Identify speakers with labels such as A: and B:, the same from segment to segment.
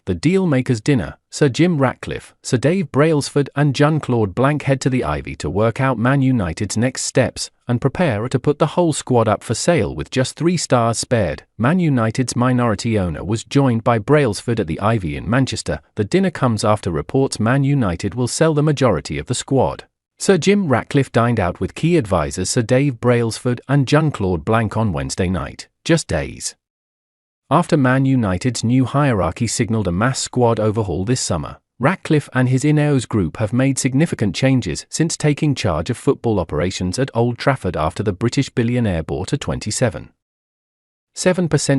A: The Deal-Makers Dinner. Sir Jim Ratcliffe, Sir Dave Brailsford and Jean-Claude Blanc head to the Ivy to work out Man United's next steps and prepare to put the whole squad up for sale with just 3 stars spared. Man United's minority owner was joined by Brailsford at the Ivy in Manchester. The dinner comes after reports Man United will sell the majority of the squad. Sir Jim Ratcliffe dined out with key advisors Sir Dave Brailsford and Jean-Claude Blanc on Wednesday night, just days after Man United's new hierarchy signalled a mass squad overhaul this summer. Ratcliffe and his Ineos group have made significant changes since taking charge of football operations at Old Trafford after the British billionaire bought a 27%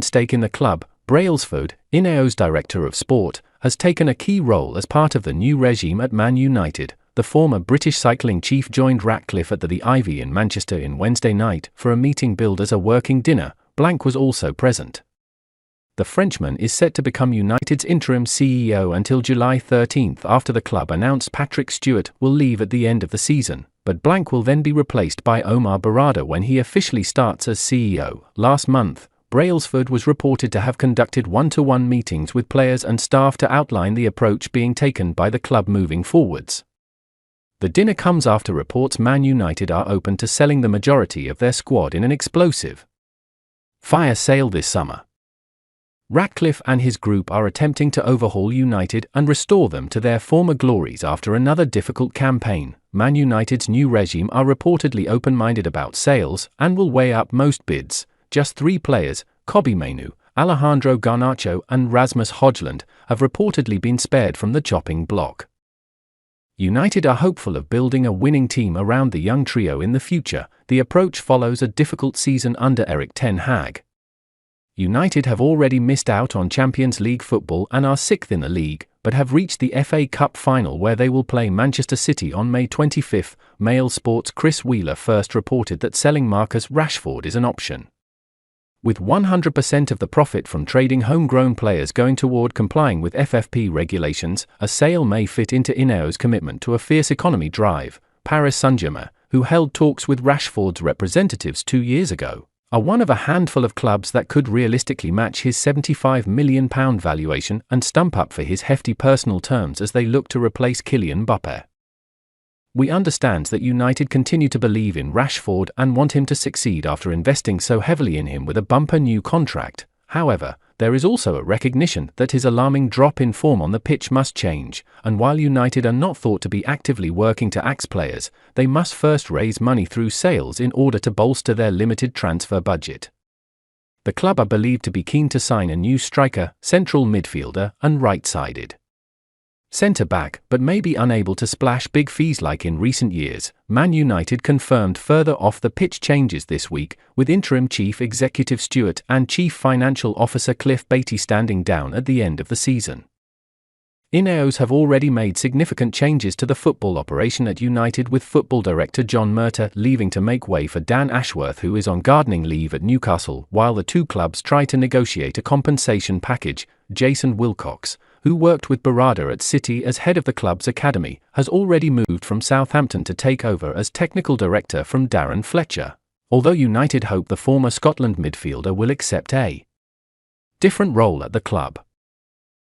A: stake in the club. Brailsford, Ineos Director of Sport, has taken a key role as part of the new regime at Man United. The former British cycling chief joined Ratcliffe at the Ivy in Manchester on Wednesday night for a meeting billed as a working dinner. Blanc was also present. The Frenchman is set to become United's interim CEO until July 13 after the club announced Patrick Stewart will leave at the end of the season, but Blanc will then be replaced by Omar Barada when he officially starts as CEO. Last month, Brailsford was reported to have conducted one-to-one meetings with players and staff to outline the approach being taken by the club moving forwards. The dinner comes after reports Man United are open to selling the majority of their squad in an explosive fire sale this summer. Ratcliffe and his group are attempting to overhaul United and restore them to their former glories after another difficult campaign. Man United's new regime are reportedly open-minded about sales and will weigh up most bids. Just 3 players, Kobbie Mainoo, Alejandro Garnacho and Rasmus Højlund, have reportedly been spared from the chopping block. United are hopeful of building a winning team around the young trio in the future. The approach follows a difficult season under Erik ten Hag. United have already missed out on Champions League football and are 6th in the league, but have reached the FA Cup final where they will play Manchester City on May 25. Mail Sports' Chris Wheeler first reported that selling Marcus Rashford is an option. With 100% of the profit from trading homegrown players going toward complying with FFP regulations, a sale may fit into Ineos' commitment to a fierce economy drive. Paris Saint-Germain, who held talks with Rashford's representatives 2 years ago, are one of a handful of clubs that could realistically match his £75 million valuation and stump up for his hefty personal terms as they look to replace Kylian Mbappé. We understand that United continue to believe in Rashford and want him to succeed after investing so heavily in him with a bumper new contract. However, there is also a recognition that his alarming drop in form on the pitch must change, and while United are not thought to be actively working to axe players, they must first raise money through sales in order to bolster their limited transfer budget. The club are believed to be keen to sign a new striker, central midfielder and right-sided centre-back, but may be unable to splash big fees like in recent years. Man United confirmed further off-the-pitch changes this week, with interim Chief Executive Stewart and Chief Financial Officer Cliff Beattie standing down at the end of the season. Ineos have already made significant changes to the football operation at United, with football director John Murtagh leaving to make way for Dan Ashworth, who is on gardening leave at Newcastle, while the 2 clubs try to negotiate a compensation package. Jason Wilcox, who worked with Barada at City as head of the club's academy, has already moved from Southampton to take over as technical director from Darren Fletcher, although United hope the former Scotland midfielder will accept a different role at the club.